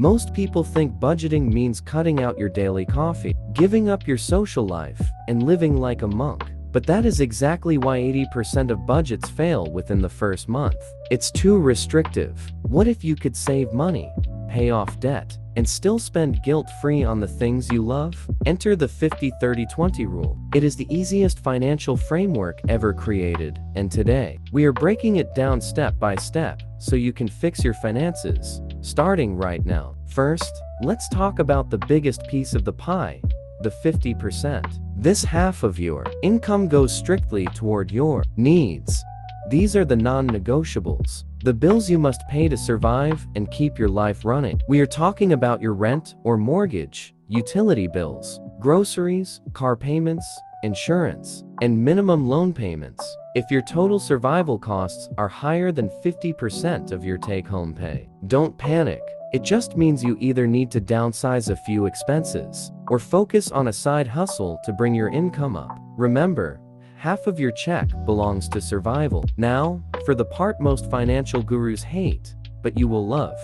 Most people think budgeting means cutting out your daily coffee, giving up your social life, and living like a monk. But that is exactly why 80% of budgets fail within the first month. It's too restrictive. What if you could save money, pay off debt, and still spend guilt-free on the things you love? Enter the 50-30-20 rule. It is the easiest financial framework ever created, and today, we are breaking it down step by step so you can fix your finances, starting right now. First, let's talk about the biggest piece of the pie, the 50%. This half of your income goes strictly toward your needs. These are the non-negotiables, the bills you must pay to survive and keep your life running. We are talking about your rent or mortgage, utility bills, groceries, car payments, insurance, and minimum loan payments. If your total survival costs are higher than 50% of your take-home pay, don't panic. It just means you either need to downsize a few expenses or focus on a side hustle to bring your income up. Remember, half of your check belongs to survival. Now, for the part most financial gurus hate, but you will love,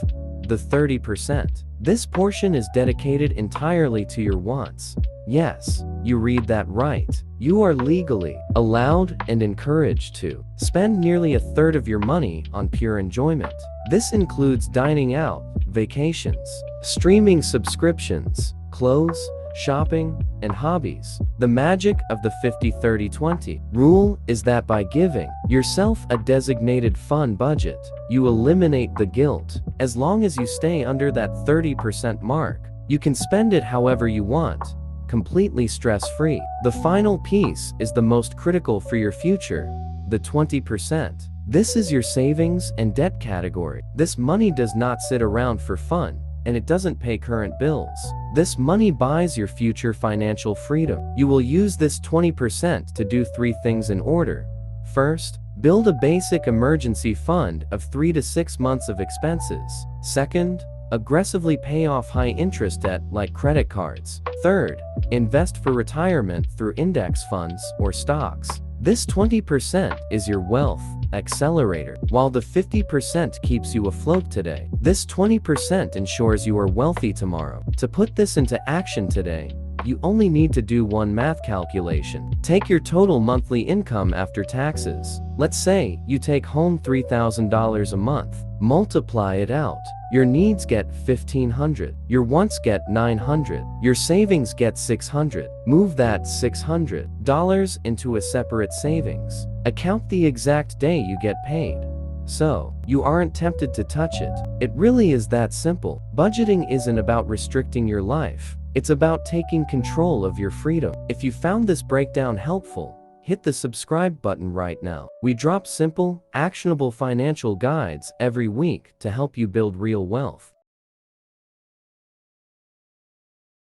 the 30%. This portion is dedicated entirely to your wants. Yes, you read that right. You are legally allowed and encouraged to spend nearly a third of your money on pure enjoyment. This includes dining out, vacations, streaming subscriptions, clothes, shopping, and hobbies. The magic of the 50-30-20 rule is that by giving yourself a designated fun budget, you eliminate the guilt. As long as you stay under that 30% mark, you can spend it however you want, completely stress-free. The final piece is the most critical for your future, the 20%. This is your savings and debt category. This money does not sit around for fun, and it doesn't pay current bills. This money buys your future financial freedom. You will use this 20% to do 3 things in order. First, build a basic emergency fund of 3 to 6 months of expenses. Second, aggressively pay off high-interest debt like credit cards. Third, invest for retirement through index funds or stocks. This 20% is your wealth accelerator, while the 50% keeps you afloat today. This 20% ensures you are wealthy tomorrow. To put this into action today, you only need to do one math calculation. Take your total monthly income after taxes. Let's say you take home $3,000 a month. Multiply it out. Your needs get $1,500. Your wants get $900. Your savings get $600. Move that $600 into a separate savings account the exact day you get paid, so you aren't tempted to touch it. It really is that simple. Budgeting isn't about restricting your life. It's about taking control of your freedom. If you found this breakdown helpful, hit the subscribe button right now. We drop simple, actionable financial guides every week to help you build real wealth.